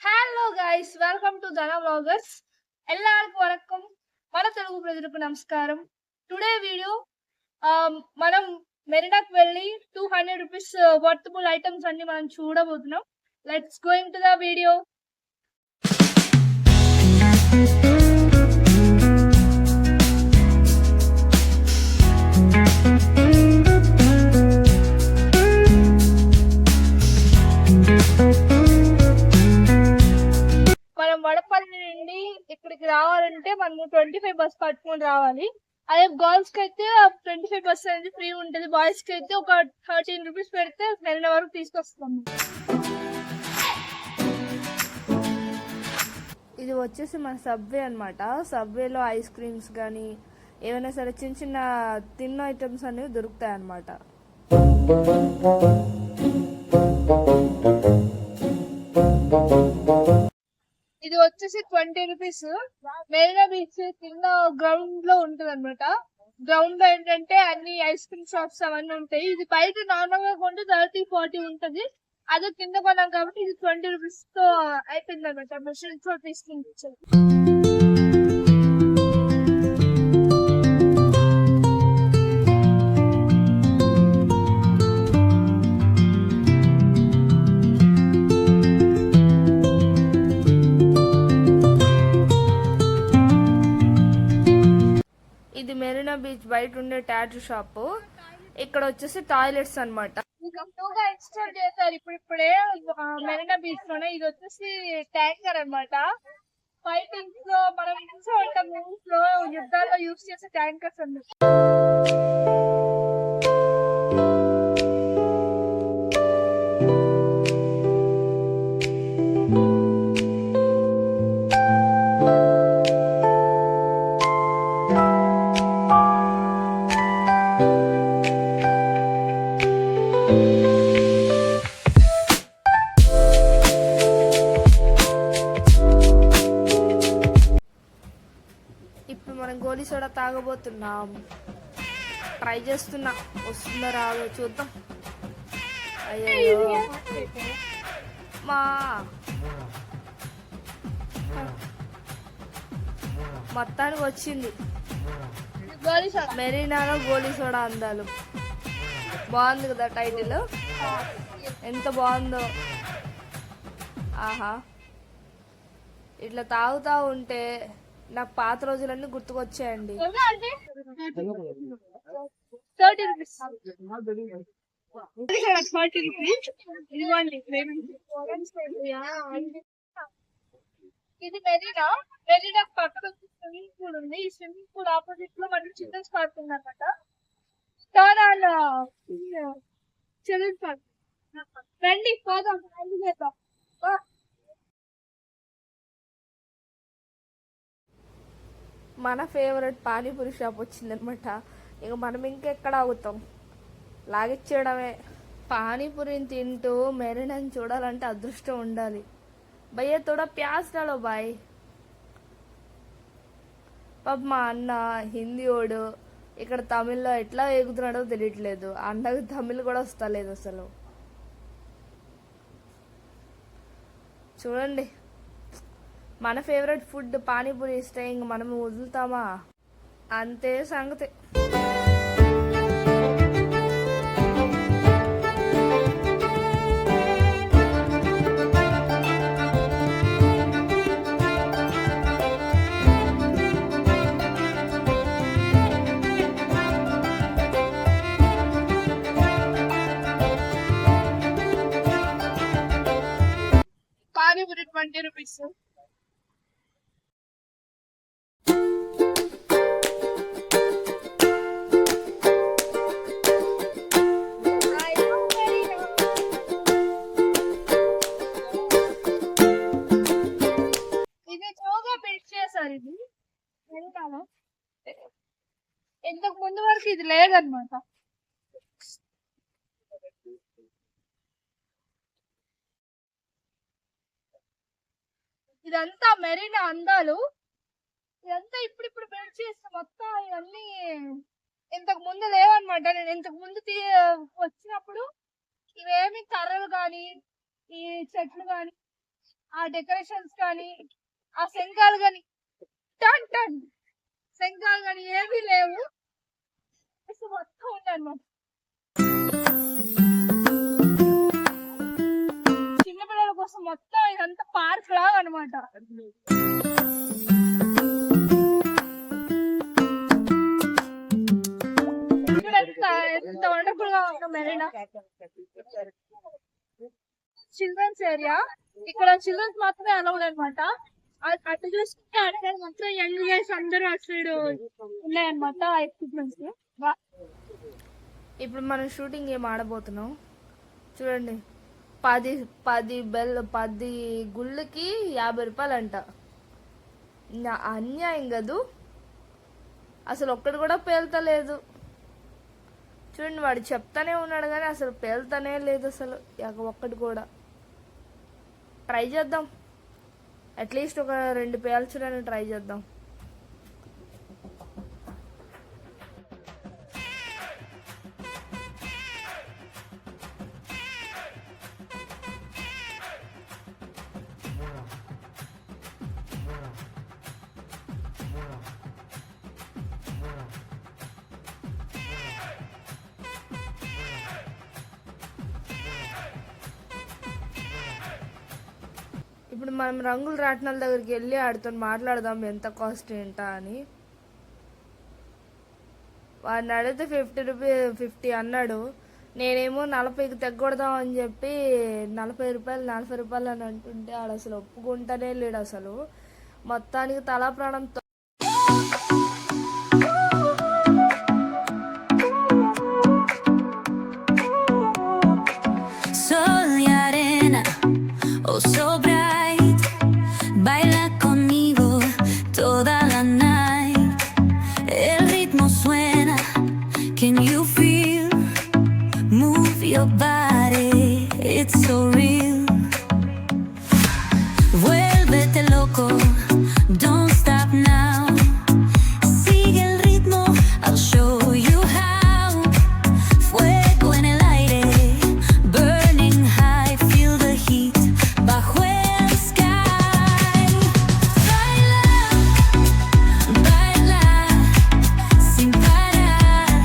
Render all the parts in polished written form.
Hello guys, welcome to ధన vloggers. ఎల్లరికీ వరకం. మన తెలుగు ప్రజలకు నమస్కారం. టుడే వీడియో మనం మెరీనాకి వెళ్ళి 200 రూపీస్ వర్తబుల్ ఐటమ్స్ అన్ని మనం చూడబోతున్నాం. Let's going to the video. మనం వడపల్లి నుండి ఇక్కడికి రావాలంటే మనము 25 బస్ పట్టుకొని రావాలి. అదే గర్ల్స్ కి అయితే 25 బస్ అనేది ఫ్రీ ఉంటుంది. బాయ్స్ కి అయితే ఒక 13 రూపీస్ పెడితే మెరీనా వరకు తీసుకొస్తాము. ఇది వచ్చేసి మన సబ్వే అనమాట. సబ్వేలో ఐస్ క్రీమ్స్ కానీ ఏమైనా సరే చిన్న చిన్న తిన్న ఐటమ్స్ అనేవి దొరుకుతాయి అన్నమాట. ఇది వచ్చేసి 20 రూపీస్. మెరీనా బీచ్ కింద గ్రౌండ్ లో ఉంటది అనమాట. గ్రౌండ్ లో ఏంటంటే అన్ని ఐస్ క్రీమ్ షాప్స్ అవన్నీ ఉంటాయి. ఇది బయట నార్మల్ గా కొంటే 30-40 ఉంటది. అదే కింద కొన్నాం కాబట్టి ఇది 20 రూపీస్ తో అయిపోయింది అనమాట. మెషిన్ తో తీసుకుంటారు. ఇది మెరీనా బీచ్ బయట ఉండే టాటూ షాప్. ఇక్కడ వచ్చేసి టాయిలెట్స్ అనమాట. గా ఇన్స్టాల్ చేశారు ఇప్పుడే మెరీనా బీచ్ లోనే. ఇది వచ్చేసి ట్యాంకర్ అనమాట. ఫైటింగ్స్ లో మనం చూసే ఉంటాం, మూవీస్ లో యుద్ధాల్లో యూజ్ చేసే ట్యాంకర్స్ అన్నమాట. ఇప్పుడు మనం గోలీ సోడా తాగబోతున్నాం. ట్రై చేస్తున్నా, వస్తుందో రాదో చూద్దాం. అయ్యో మా మొత్తానికి వచ్చింది మెరీనాలో గోలీ సోడా అందాలు. బాగుంది కదా టైటిల్, ఎంత బాగుందో. ఆహా, ఇట్లా తాగుతా ఉంటే నాకు పాత రోజులన్నీ గుర్తుకొచ్చాయండి. 30 రూపీస్. ఇది మెరీనా. మెరీనా పక్కన స్విమ్మింగ్ పూల్ ఉంది. ఈ స్విమ్మింగ్ పూల్ ఆపోజిట్ లో మనకి చిల్డ్రన్స్ పార్క్ ఉంది అనమాట. చిల్డ్రన్స్ పార్క్ రండి, పోదాం. చేద్దాం. మన ఫేవరెట్ పానీపూరి షాప్ వచ్చిందనమాట. ఇక మనం ఇంకెక్కడ ఆగుతాం, లాగిచ్చేయడమే. పానీపూరిని తింటూ మెరీనాని చూడాలంటే అదృష్టం ఉండాలి. భయ్య తోడా ప్యాస్ డాలో బాయ్. పాప మా అన్న హిందీ ఓడు ఇక్కడ తమిళ్లో ఎట్లా ఎగుతున్నాడో తెలియట్లేదు. అన్నకి తమిళ్ కూడా వస్తలేదు అసలు. చూడండి, మన ఫేవరెట్ ఫుడ్ పానీపూరి ఇస్తే ఇంక మనం వదులుతామా? అంతే సంగతి. పానీపూరి 20 రూపీస్. ఇది చోగా పెట్టి చేశారు. ఇది వెనకాల ఇంతకు ముందు వరకు ఇది లేదనమాట. ఇదంతా మెరీనా అందాలు. ఇదంతా ఇప్పుడు బిల్డ్ చేస్తే మొత్తం ఇవన్నీ ఇంతకు ముందు లేవన్నమాట. నేను ఇంతకు ముందు వచ్చినప్పుడు ఇవేమి కర్రలు గాని ఈ చెట్లు గాని ఆ డెకరేషన్స్ కానీ ఆ శంఖాలు కానీ టన్ టన్ శంఖాలు కానీ ఏమీ లేవు. అసలు మొత్తం ఉందన్నమాట. చిన్నపిల్లల కోసం మొత్తం ఇదంతా పార్క్ లాగా అనమాట. ఎంత వండర్ఫుల్ గా ఉందో మెరీనా. చిల్డ్రన్స్ ఏరియా, ఇక్కడ చిల్డ్రన్స్ మాత్రమే అలౌడ్ అనమాట. అటు చూసుకుంటే అటు మొత్తం యంగ్ గైస్ అందరూ అటు సైడ్ ఉన్నాయన్నమాట ఎక్విప్మెంట్స్. ఇప్పుడు మనం షూటింగ్ ఏం ఆడబోతున్నాం చూడండి. 10 గుళ్ళకి 50 రూపాయలు అంట. అన్యాయం కదూ, అసలు ఒక్కటి కూడా పేలుతలేదు. చూడండి, వాడు చెప్తానే ఉన్నాడు కానీ అసలు పేలుతానే లేదు అసలు ఒక్కటి కూడా. ట్రై చేద్దాం, అట్లీస్ట్ ఒక 2 పేల్చడానికి ట్రై చేద్దాం. ఇప్పుడు మనం రంగుల రాట్నాల దగ్గరికి వెళ్ళి ఆడితో మాట్లాడదాం ఎంత కాస్ట్ ఏంటా అని. వాడిని అడిగితే 50 అన్నాడు. నేనేమో 40కి తగ్గొడదాం అని చెప్పి 40 రూపాయలు అని అంటుంటే ఆడు అసలు ఒప్పుకుంటానే లేడు. అసలు మొత్తానికి తలా ప్రాణం. So bright, baila conmigo toda la night. El ritmo suena, can you feel? Move your body, it's so real. Vuélvete loco, don't stop now. Sigue el ritmo, I'll show you how. Fuego en el aire, burning high, feel the heat. Bajo el sky, baila, baila, sin parar.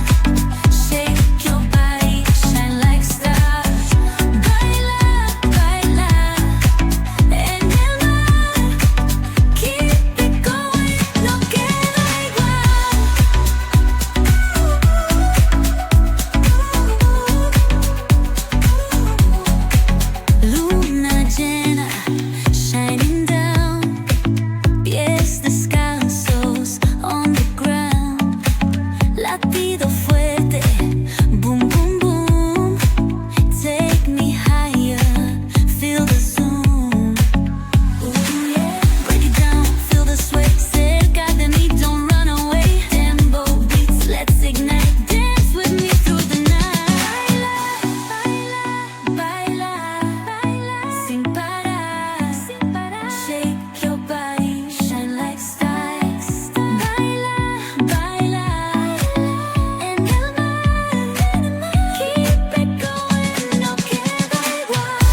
Shake your body, shine like stars. Baila, baila, en el mar. Keep it going, no queda igual. Luna llena, shining down, pies descalzos on the ground, latido fuerte, boom boom boom, take me higher, feel the zoom. Ooh yeah, break it down, feel the sway, cerca de mí, don't run away. Tempo beats, let's ignite, dance with me through the night. Baila, baila, baila, sin parar, shake your body, shine like stars. Baila, baila, en el mar, keep it going, no queda igual.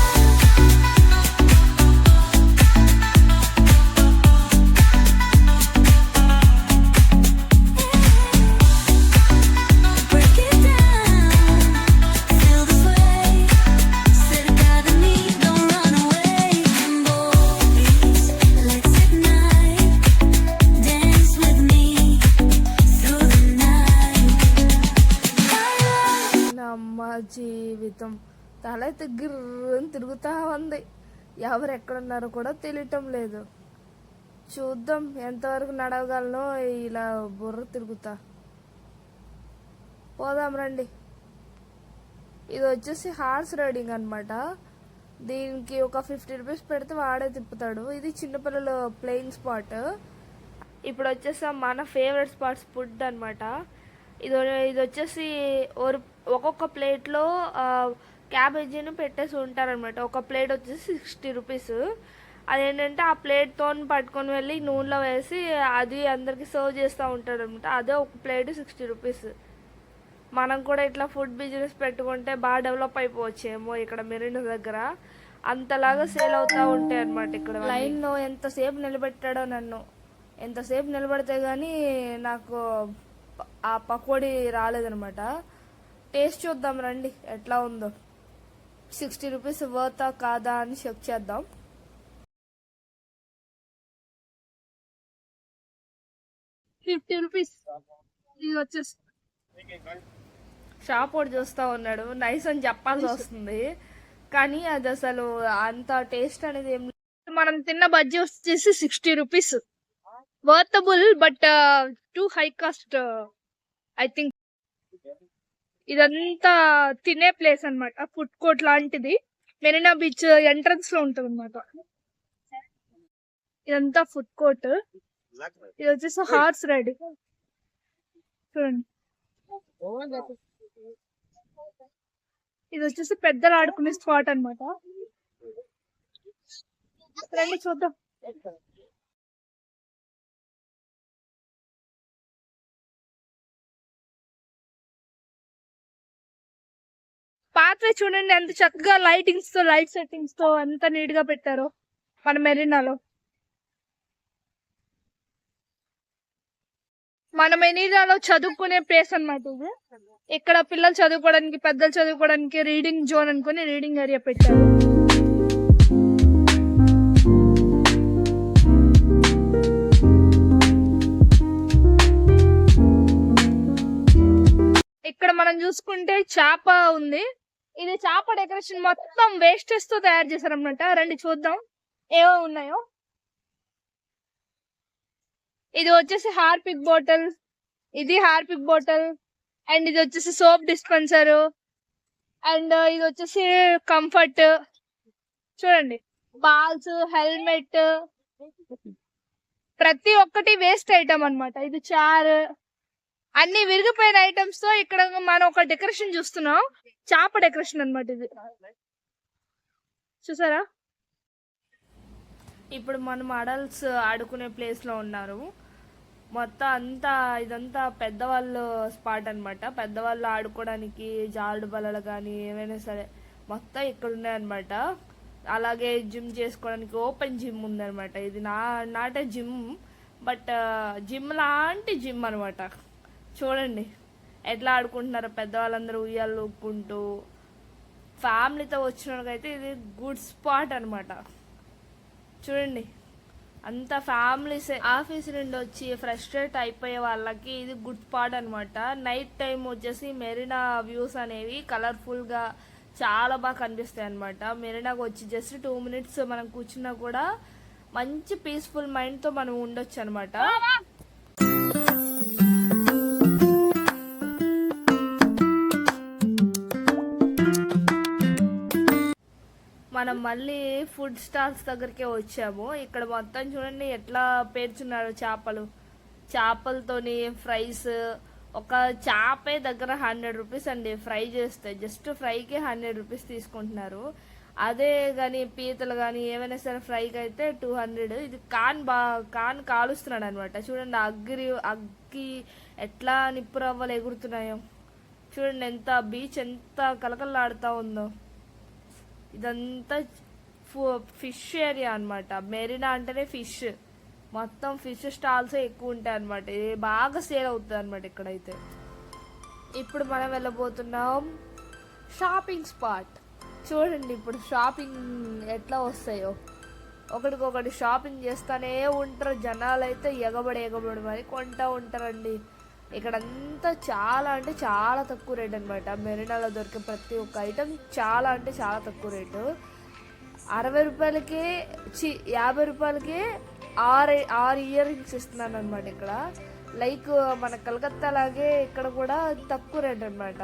Break it down, feel the sway, cerca de mí, don't run away. Tempo beats, let's ignite, dance with me through the night. అమ్మ జీవితం తలైతే గిర్రని తిరుగుతా ఉంది. ఎవరు ఎక్కడున్నారో కూడా తెలియటం లేదు. చూద్దాం ఎంతవరకు నడవగలనో. ఇలా బుర్ర తిరుగుతా. పోదాం రండి. ఇది వచ్చేసి హార్స్ రైడింగ్ అనమాట. దీనికి ఒక 50 రూపీస్ పెడితే వాడే తిప్పుతాడు. ఇది చిన్నపిల్లలు ప్లేయింగ్ స్పాట్. ఇప్పుడు వచ్చేసి మన ఫేవరెట్ స్పాట్స్ ఫుడ్ అనమాట. ఇది వచ్చేసి ఒక్కొక్క ప్లేట్లో క్యాబేజీని పెట్టేసి ఉంటారనమాట. ఒక ప్లేట్ వచ్చేసి 60 రూపీస్. అదేంటంటే ఆ ప్లేట్తో పట్టుకొని వెళ్ళి నూనెలో వేసి అది అందరికి సర్వ్ చేస్తూ ఉంటాడు అనమాట. అదే ఒక ప్లేట్ 60 రూపీస్. మనం కూడా ఇట్లా ఫుడ్ బిజినెస్ పెట్టుకుంటే బాగా డెవలప్ అయిపోవచ్చేమో ఇక్కడ మెరీనా దగ్గర. అంతలాగా సేల్ అవుతా ఉంటాయి అన్నమాట ఇక్కడ. లైన్లో ఎంతసేపు నిలబెట్టాడో నన్ను, ఎంతసేపు నిలబడితే కానీ నాకు ఆ పకోడీ రాలేదనమాట. టేస్ట్ చూద్దాం రండి ఎట్లా ఉందో. 60 రూపీస్ వర్తా కాదా అని చెక్ చేద్దాం. ₹50 ఇది వచ్చేసి. షాప్ ఒకటి చూస్తా ఉన్నాడు, నైస్ అని చెప్పాల్సి వస్తుంది కానీ అది అసలు అంత టేస్ట్ అనేది ఏం. మనం తిన్న బజ్జీ వచ్చేసి ₹60. Worthable but two high cost I think. ఇదంతా తినే ప్లేస్ అన్నమాట, ఫుడ్ కోర్ట్ లాంటిది. మెరీనా బీచ్ ఎంట్రన్స్ లో ఉంటది అనమాట. ఇదంతా ఫుడ్ కోర్ట్. ఇది వచ్చేసి హార్స్ రైడ్ చూడండి. ఇది వచ్చేసి పెద్దలు ఆడుకునే స్పాట్ అన్నమాట. రండి చూద్దాం. పాత్ర చూడండి ఎంత చక్కగా లైటింగ్స్ తో, లైట్ సెట్టింగ్స్ తో ఎంత నీట్ గా పెట్టారో మన మెరీనాలో. మన మెరీనాలో చదువుకునే ప్లేస్ అన్నమాట ఇది. ఇక్కడ పిల్లలు చదువుకోవడానికి, పెద్దలు చదువుకోవడానికి రీడింగ్ జోన్ అనుకుని రీడింగ్ ఏరియా పెట్టారు. ఇక్కడ మనం చూసుకుంటే చేప ఉంది. ఇది చేప డెకరేషన్ మొత్తం వేస్టేజ్ తో తయారు చేశారు అన్నమాట. రండి చూద్దాం ఏవో ఉన్నాయో. ఇది వచ్చేసి హార్పిక్ బాటిల్, ఇది హార్పిక్ బాటిల్, అండ్ ఇది వచ్చేసి సోప్ డిస్పెన్సర్, అండ్ ఇది వచ్చేసి కంఫర్ట్. చూడండి బాల్స్, హెల్మెట్, ప్రతి ఒక్కటి వేస్ట్ ఐటమ్ అన్నమాట. ఇది చార్, అన్ని విరిగిపోయిన ఐటమ్స్ తో ఇక్కడ మనం ఒక డెకరేషన్ చూస్తున్నాం. చేప డెకరేషన్ అన్నమాట ఇది, చూసారా. ఇప్పుడు మనం అడల్ట్స్ ఆడుకునే ప్లేస్ లో ఉన్నారు. మొత్తం అంతా ఇదంతా పెద్దవాళ్ళు స్పాట్ అన్నమాట. పెద్దవాళ్ళు ఆడుకోవడానికి జారుడు బల్లలు కానీ ఏమైనా సరే మొత్తం ఇక్కడ ఉన్నాయన్నమాట. అలాగే జిమ్ చేసుకోవడానికి ఓపెన్ జిమ్ ఉందన్నమాట. ఇది not a gym but gym లాంటి జిమ్ అనమాట. చూడండి ఎట్లా ఆడుకుంటున్నారో పెద్దవాళ్ళందరూ ఉయ్యాలు ఊపుకుంటూ. ఫ్యామిలీతో వచ్చినకైతే ఇది గుడ్ స్పాట్ అనమాట. చూడండి అంత ఫ్యామిలీస్ ఆఫీస్ నుండి వచ్చి ఫ్రస్ట్రేట్ అయిపోయే వాళ్ళకి ఇది గుడ్ స్పాట్ అనమాట. నైట్ టైం వచ్చేసి మెరీనా వ్యూస్ అనేవి కలర్ఫుల్ గా చాలా బాగా కనిపిస్తాయి అనమాట. మెరీనాకు వచ్చి జస్ట్ 2 minutes మనం కూర్చున్నా కూడా మంచి పీస్ఫుల్ మైండ్ తో మనం ఉండొచ్చు అనమాట. మనం మళ్ళీ ఫుడ్ స్టాల్స్ దగ్గరికే వచ్చాము. ఇక్కడ మొత్తం చూడండి ఎట్లా పేర్చున్నారు చేపలు. చేపలతోని ఫ్రైస్, ఒక చేపే దగ్గర 100 రూపీస్ అండి ఫ్రై చేస్తే. జస్ట్ ఫ్రైకి 100 రూపీస్ తీసుకుంటున్నారు. అదే కానీ పీతలు కానీ ఏమైనా సరే ఫ్రైకి అయితే 200. ఇది కాన్ కాలుస్తున్నాడు అనమాట. చూడండి అగ్గి ఎట్లా నిప్పు రవ్వలు ఎగురుతున్నాయో. చూడండి ఎంత బీచ్ ఎంత కలకల్లాడుతూ ఉందో. ఇదంతా ఫిష్ ఏరియా అనమాట. మెరీనా అంటేనే ఫిష్, మొత్తం ఫిష్ స్టాల్స్ ఎక్కువ ఉంటాయి అనమాట. ఇది బాగా సేల్ అవుతుంది అనమాట ఇక్కడైతే. ఇప్పుడు మనం వెళ్ళబోతున్నాం షాపింగ్ స్పాట్. చూడండి ఇప్పుడు షాపింగ్ ఎట్లా వస్తాయో, ఒకటికొకటి షాపింగ్ చేస్తానే ఉంటారు. జనాలు అయితే ఎగబడి మరి కొంటా ఉంటారండి. ఇక్కడంతా చాలా అంటే చాలా తక్కువ రేట్ అనమాట. మెరీనాలో దొరికే ప్రతి ఒక్క ఐటెం చాలా అంటే చాలా తక్కువ రేటు. 60 రూపాయలకే 50 రూపాయలకే 6 ఇయర్ రింగ్స్ ఇస్తున్నాను అనమాట ఇక్కడ. లైక్ మన కలకత్తా లాగే ఇక్కడ కూడా తక్కువ రేట్ అనమాట.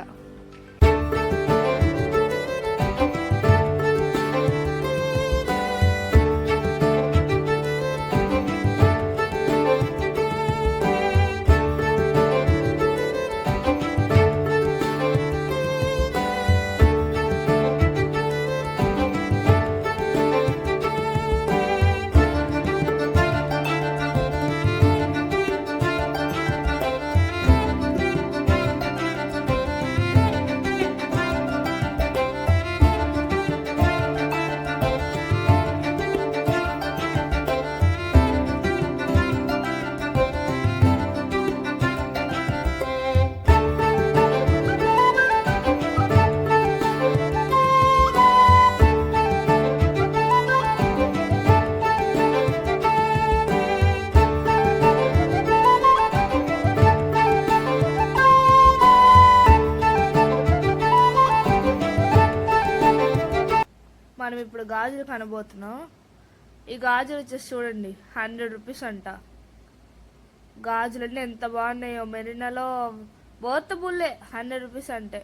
ఇప్పుడు గాజులు కనబోతున్నాం. ఈ గాజులు వచ్చేసి చూడండి 100 రూపీస్ అంట. గాజులన్నీ ఎంత బాగున్నాయో, మెరీనాలో వర్త్ బుల్లే 100 రూపీస్ అంటే.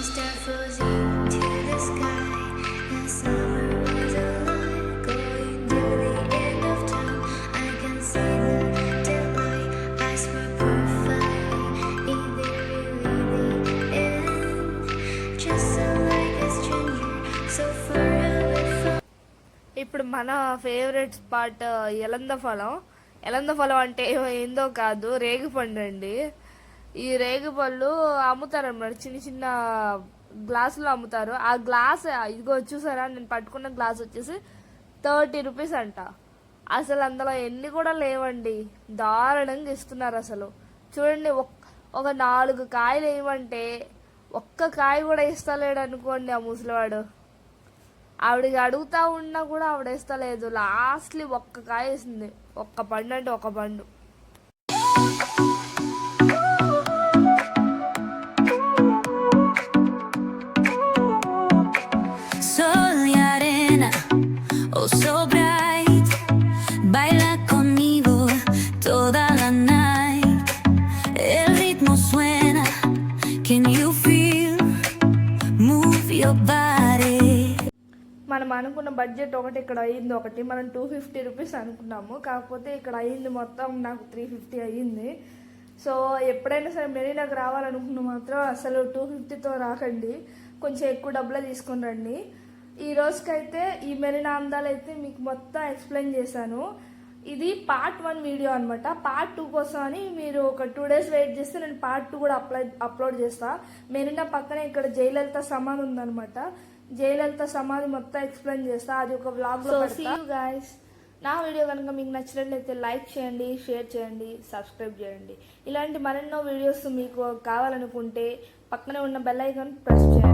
Star frozen to the sky, and summer was alive, going to the end of time. I can see the daylight, eyes were perfect, in the really the end. Just so like a stranger, so far away from. ఇప్పుడు మన favourite spot ఎలంద ఫలం అంటే ఏందో కాదు, రేగిపండు అండి. ఈ రేగిపళ్ళు అమ్ముతారన్నమాట, చిన్న చిన్న గ్లాసులో అమ్ముతారు. ఆ గ్లాస్ ఇదిగో చూసారా, నేను పట్టుకున్న గ్లాస్ వచ్చేసి 30 రూపీస్ అంట. అసలు అందులో ఎన్ని కూడా లేవండి, దారుణంగా ఇస్తున్నారు అసలు. చూడండి, ఒక 4 కాయలు వేయమంటే ఒక్క కాయ కూడా ఇస్తలేడు అనుకోండి ఆ ముసలివాడు. ఆవిడకి అడుగుతా ఉన్నా కూడా ఆవిడ ఇస్తలేదు. లాస్ట్లీ ఒక్క కాయ వేసింది, ఒక్క పండు అంటే ఒక పండు. Sol y arena, oh so bright, baila conmigo toda la night. El ritmo suena, can you feel? Move your body. మనం అనుకున్న బడ్జెట్ ఒకటి, ఇక్కడ అయ్యింది ఒకటి. మనం 250 రూపీస్ అనుకున్నాము, కాకపోతే ఇక్కడ అయ్యింది మొత్తం నాకు 350 అయ్యింది. సో ఎప్పుడైనా సరే మెరీనాకు రావాలనుకున్న మాత్రం అసలు 250తో రాకండి, కొంచెం ఎక్కువ డబ్బులే తీసుకుని రండి. ఈ రోజుకైతే ఈ మెరీనా అందాలు అయితే మీకు మొత్తం ఎక్స్ప్లెయిన్ చేశాను. ఇది పార్ట్ 1 వీడియో అనమాట. పార్ట్ 2 కోసం అని మీరు ఒక 2 days వెయిట్ చేస్తే నేను పార్ట్ 2 కూడా అప్లోడ్ చేస్తా. మెరీనా పక్కనే ఇక్కడ జయలలిత సమాధి ఉందనమాట. జయలలిత సమాధి మొత్తం ఎక్స్ప్లెయిన్ చేస్తా, అది ఒక వ్లాగ్ లో. See you guys. నా వీడియో కనుక మీకు నచ్చినట్లయితే లైక్ చేయండి, షేర్ చేయండి, సబ్స్క్రైబ్ చేయండి. ఇలాంటి మరెన్నో వీడియోస్ మీకు కావాలనుకుంటే పక్కనే ఉన్న బెల్ ఐకాన్ ప్రెస్ చేయండి.